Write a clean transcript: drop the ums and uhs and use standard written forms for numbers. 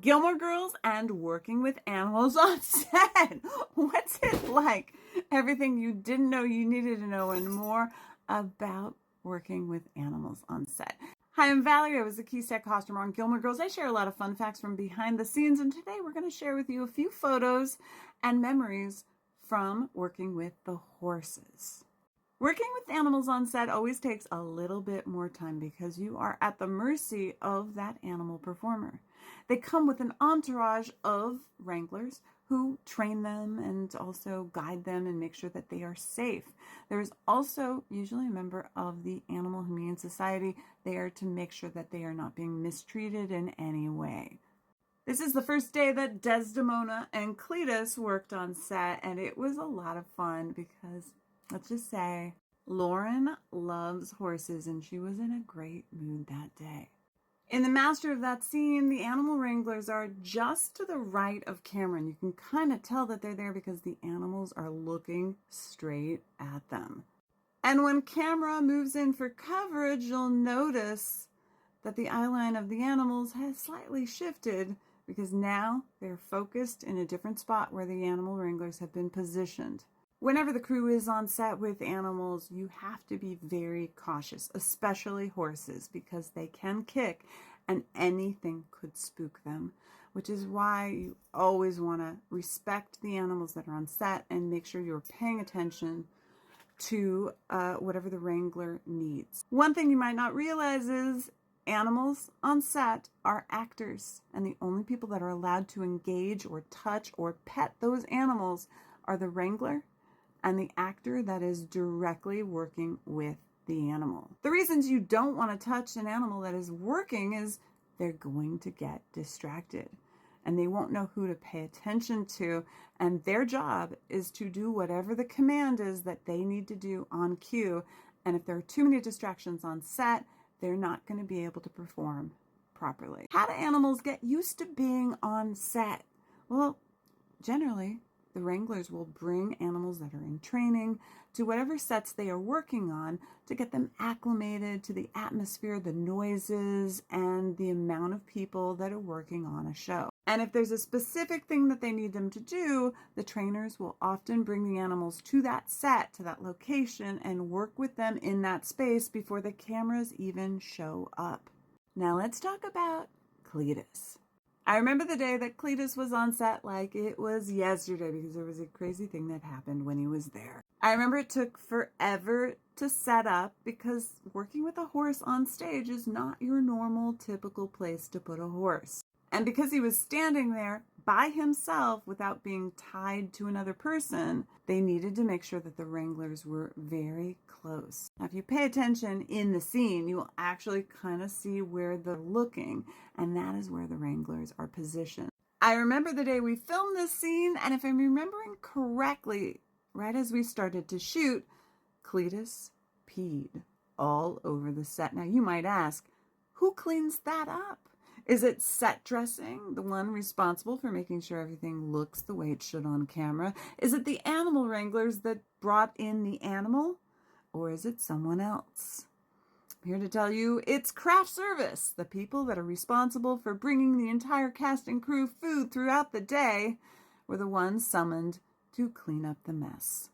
Gilmore Girls and working with animals on set. What's it like? Everything you didn't know you needed to know and more about working with animals on set. Hi, I'm Valerie. I was the key set costumer on Gilmore Girls. I share a lot of fun facts from behind the scenes, and today we're going to share with you a few photos and memories from working with the horses. Working with animals on set always takes a little bit more time because you are at the mercy of that animal performer. They come with an entourage of wranglers who train them and also guide them and make sure that they are safe. There is also usually a member of the Animal Humane Society there to make sure that they are not being mistreated in any way. This is the first day that Desdemona and Cletus worked on set, and it was a lot of fun because, let's just say, Lauren loves horses and she was in a great mood that day. In the master of that scene, the animal wranglers are just to the right of camera, and you can kind of tell that they're there because the animals are looking straight at them. And when camera moves in for coverage, you'll notice that the eye line of the animals has slightly shifted because now they're focused in a different spot where the animal wranglers have been positioned. Whenever the crew is on set with animals, you have to be very cautious, especially horses, because they can kick and anything could spook them, which is why you always want to respect the animals that are on set and make sure you're paying attention to whatever the wrangler needs. One thing you might not realize is animals on set are actors, and the only people that are allowed to engage or touch or pet those animals are the wrangler and the actor that is directly working with the animal. The reasons you don't want to touch an animal that is working is they're going to get distracted and they won't know who to pay attention to, and their job is to do whatever the command is that they need to do on cue, and if there are too many distractions on set, they're not going to be able to perform properly. How do animals get used to being on set? Well, generally, the wranglers will bring animals that are in training to whatever sets they are working on to get them acclimated to the atmosphere, the noises, and the amount of people that are working on a show. And if there's a specific thing that they need them to do, the trainers will often bring the animals to that set, to that location, and work with them in that space before the cameras even show up. Now let's talk about Cletus. I remember the day that Cletus was on set like it was yesterday because there was a crazy thing that happened when he was there. I remember it took forever to set up because working with a horse on stage is not your normal, typical place to put a horse. And because he was standing there by himself without being tied to another person, they needed to make sure that the wranglers were very close. Now, if you pay attention in the scene, you will actually kind of see where they're looking, and that is where the wranglers are positioned. I remember the day we filmed this scene, and if I'm remembering correctly, right as we started to shoot, Cletus peed all over the set. Now, you might ask, who cleans that up? Is it set dressing, the one responsible for making sure everything looks the way it should on camera? Is it the animal wranglers that brought in the animal? Or is it someone else? I'm here to tell you it's craft service. The people that are responsible for bringing the entire cast and crew food throughout the day were the ones summoned to clean up the mess.